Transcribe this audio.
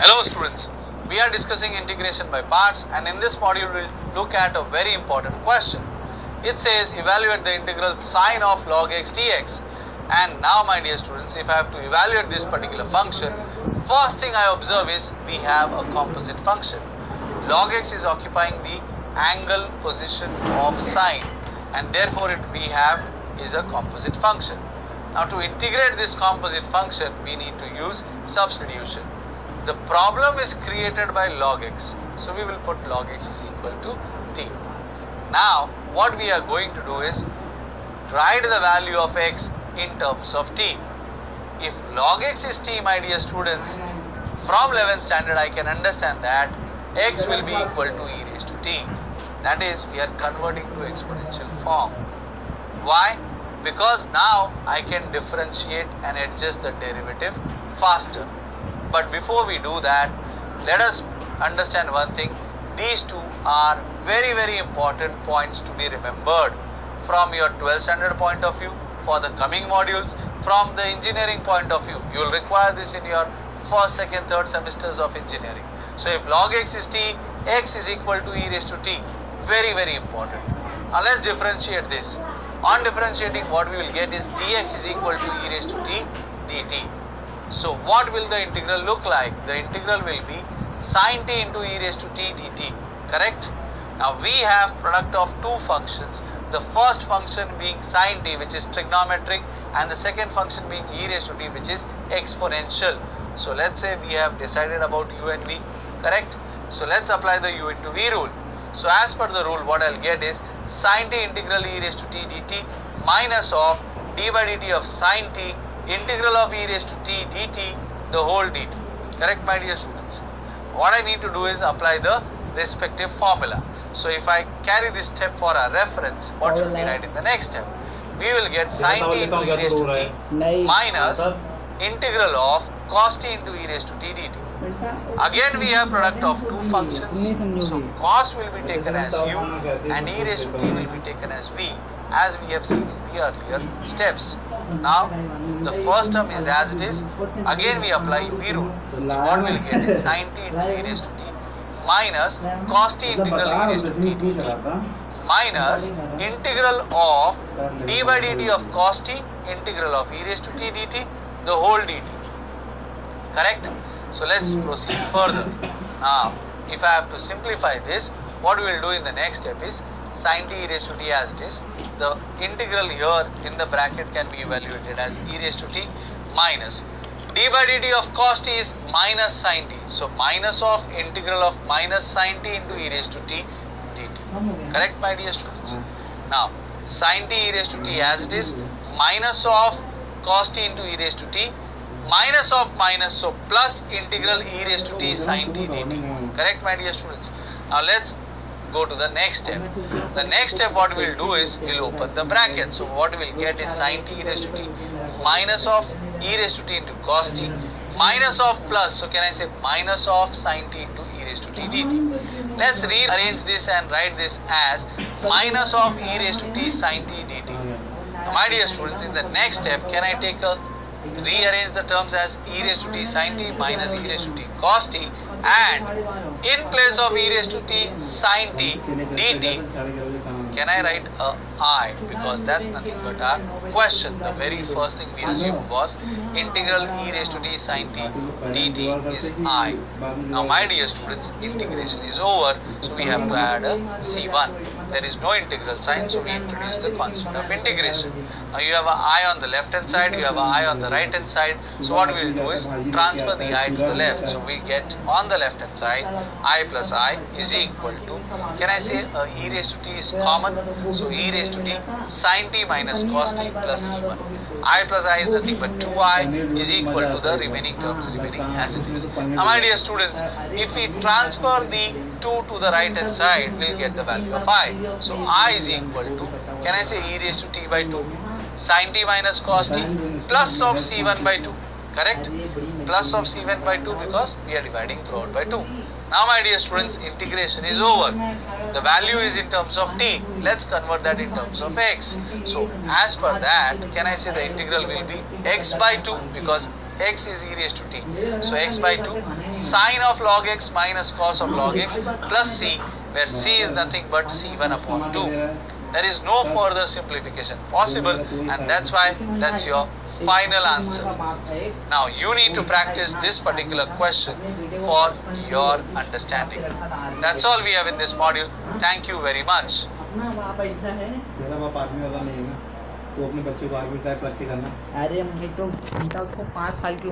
Hello students, we are discussing integration by parts, and in this module we will look at a very important question. It says evaluate the integral sine of log x dx. And now my dear students, if I have to evaluate this particular function, first thing I observe is we have a composite function. Log x is occupying the angle position of sine, and therefore we have is a composite function. Now to integrate this composite function, we need to use substitution. The problem is created by log x, so we will put log x is equal to t. Now what we are going to do is write the value of x in terms of t. If log x is t, my dear students, from 11th standard I can understand that x will be equal to e raised to t. That is, we are converting to exponential form. Why? Because now I can differentiate and adjust the derivative faster. But before we do that, let us understand one thing. These two are very important points to be remembered from your 12th standard point of view, for the coming modules, from the engineering point of view. You will require this in your first, second, third semesters of engineering. So if log x is t, x is equal to e raised to t. Very important. Now let's differentiate this. On differentiating, what we will get is dx is equal to e raised to t dt. So what will the integral look like? The integral will be sine t into e raised to t dt, correct? Now we have product of two functions, the first function being sine t, which is trigonometric, and the second function being e raised to t, which is exponential. So let's say we have decided about u and v, correct? So let's apply the u into v rule. So as per the rule, what I'll get is sine t integral e raised to t dt minus of d by dt of sine t integral of e raised to t dt the whole dt. Correct, my dear students? What I need to do is apply the respective formula. So if I carry this step for a reference, what should we write in the next step? We will get sine t into e raised to t minus integral of cos t into e raised to t dt. Again we have product of two functions, so cos will be taken as u and e raised to t will be taken as v, as we have seen in the earlier steps. Now the first term is as it is. Again we apply v rule. So what we will get is sine t into e raised to t minus cos t integral e raised to t dt minus integral of d by dt of cos t integral of e raised to t dt the whole dt. Correct? So let's proceed further. Now if I have to simplify this, what we will do in the next step is sine t e raised to t as it is. The integral here in the bracket can be evaluated as e raised to t minus d by dt of cos t is minus sine t. So minus of integral of minus sine t into e raised to t dt. Correct, my dear students? Now sine t e raised to t as it is minus of cos t into e raised to t minus of minus, so plus integral e raised to t sine t dt. Correct, my dear students? Now let's go to the next step. The next step what we will do is we will open the bracket. So what we will get is sine t e raised to t minus of e raised to t into cos t minus of plus, so can I say minus of sine t into e raised to t dt. Let's rearrange this and write this as minus of e raised to t sine t dt. Now my dear students, in the next step, can I take a rearrange the terms as e raised to t sine t minus e raised to t cos t, and in place of e raised to t sine t dt, can I write a I, because that's nothing but our question. The very first thing we assumed was integral e raised to t sine t dt is I. Now my dear students, integration is over, so we have to add a C1. There is no integral sign, so we introduce the constant of integration. Now you have an I on the left hand side, you have an I on the right hand side. So what we will do is transfer the I to the left. So we get on the left hand side I plus I is equal to, can I say e raised to t is common, so e raised to t sine t minus cos t plus c1. I plus I is nothing but 2i is equal to the remaining terms remaining as it is. Now my dear students, if we transfer the 2 to the right hand side, we will get the value of I. So I is equal to, can I say e raised to t by 2 sine t minus cos t plus of c1 by 2. Correct? Plus of c1 by 2 because we are dividing throughout by 2. Now my dear students, integration is over. The value is in terms of t. Let's convert that in terms of x. So as per that, can I say the integral will be x by 2 because x is e raised to t. So x by 2 sine of log x minus cos of log x plus c, where c is nothing but c1 upon 2. There is no further simplification possible, and that's why that's your final answer. Now you need to practice this particular question for your understanding. That's all we have in this module. Thank you very much. तेरा बाप army वाला नहीं है ना, तो अपने बच्चे को आर्मी टाइप रखे करना। अरे मैं तो उसको 5 साल की